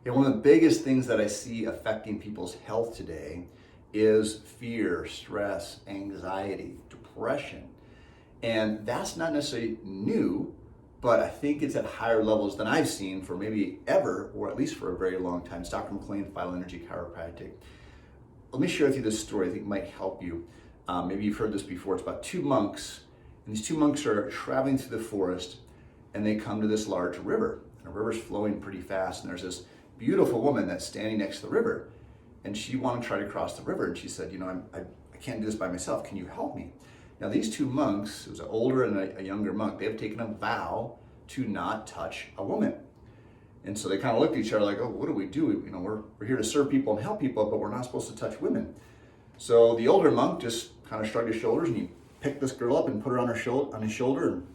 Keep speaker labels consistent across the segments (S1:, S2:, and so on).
S1: Yeah, one of the biggest things that I see affecting people's health today is fear, stress, anxiety, depression. And that's not necessarily new, but I think it's at higher levels than I've seen for maybe ever, or at least for a very long time. It's Dr. McLean, Vital Energy Chiropractic. Let me share with you this story. I think it might help you. Maybe you've heard this before. It's about two monks, and these two monks are traveling through the forest, and they come to this large river. And the river's flowing pretty fast, and there's this beautiful woman that's standing next to the river, and she wanted to try to cross the river, and she said, I can't do this by myself. Can you help me? Now, these two monks, it was an older and a younger monk, they have taken a vow to not touch a woman. And so they kind of looked at each other like, oh, what do we do? We're here to serve people and help people, but we're not supposed to touch women. So the older monk just kind of shrugged his shoulders, and he picked this girl up and put her on his shoulder and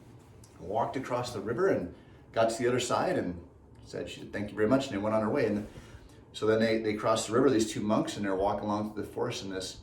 S1: walked across the river and got to the other side and she said, thank you very much, and they went on their way. And so then they crossed the river, these two monks, and they're walking along through the forest, and this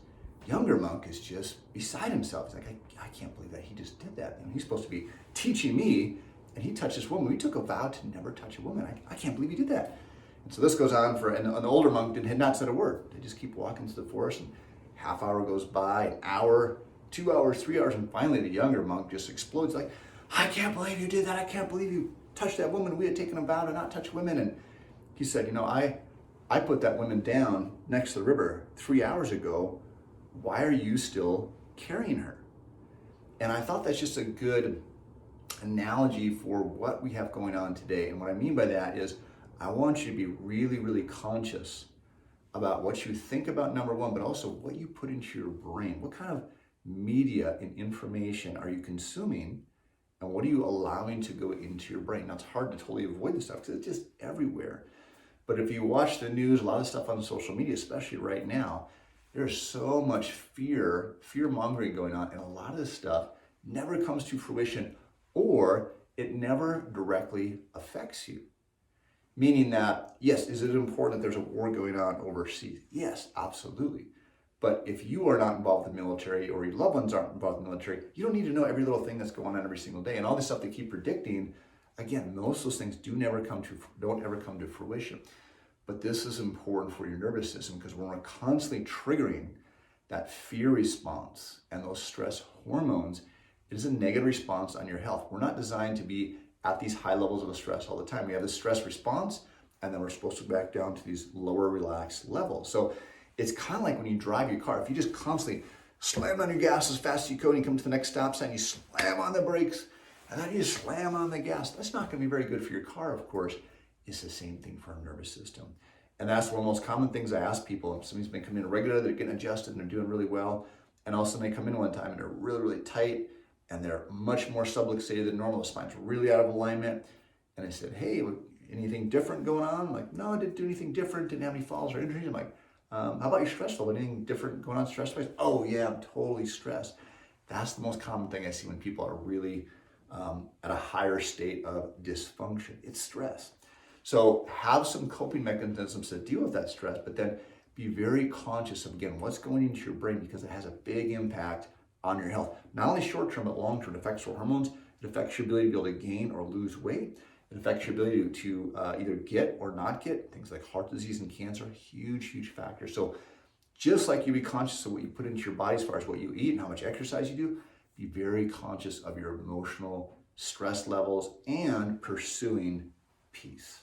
S1: younger monk is just beside himself. He's like, I can't believe that he just did that. He's supposed to be teaching me, and he touched this woman. We took a vow to never touch a woman. I can't believe he did that. And so this goes on and the older monk had not said a word. They just keep walking through the forest, and half hour goes by, an hour, 2 hours, 3 hours, and finally the younger monk just explodes like, I can't believe you did that. I can't believe you touched that woman. We had taken a vow to not touch women. And he said, I put that woman down next to the river 3 hours ago. Why are you still carrying her? And I thought that's just a good analogy for what we have going on today. And what I mean by that is I want you to be really, really conscious about what you think about, number one, but also what you put into your brain. What kind of media and information are you consuming? And what are you allowing to go into your brain? Now, it's hard to totally avoid this stuff because it's just everywhere. But if you watch the news, a lot of stuff on social media, especially right now, there's so much fear-mongering going on, and a lot of this stuff never comes to fruition, or it never directly affects you. Meaning that, yes, is it important that there's a war going on overseas? Yes, absolutely. But if you are not involved in the military, or your loved ones aren't involved in the military, you don't need to know every little thing that's going on every single day. And all this stuff they keep predicting, again, most of those things don't ever come to fruition. But this is important for your nervous system, because when we're constantly triggering that fear response and those stress hormones, it is a negative response on your health. We're not designed to be at these high levels of stress all the time. We have this stress response, and then we're supposed to go back down to these lower relaxed levels. So it's kind of like when you drive your car. If you just constantly slam on your gas as fast as you can, and you come to the next stop sign, you slam on the brakes, and then you slam on the gas. That's not going to be very good for your car, of course. It's the same thing for our nervous system. And that's one of the most common things I ask people. If somebody's been coming in regularly, they're getting adjusted and they're doing really well, and all of a sudden they come in one time and they're really, really tight, and they're much more subluxated than normal. The spine's really out of alignment. And I said, hey, anything different going on? I'm like, no, I didn't do anything different. Didn't have any falls or injuries. I'm like, how about your stress level? Anything different going on stress-wise? Oh yeah, I'm totally stressed. That's the most common thing I see when people are really at a higher state of dysfunction. It's stress. So have some coping mechanisms to deal with that stress, but then be very conscious of, again, what's going into your brain, because it has a big impact on your health. Not only short-term, but long-term. It affects your hormones. It affects your ability to be able to gain or lose weight. It affects your ability to either get or not get things like heart disease and cancer. Huge, huge factor. So just like you be conscious of what you put into your body as far as what you eat and how much exercise you do, be very conscious of your emotional stress levels and pursuing peace.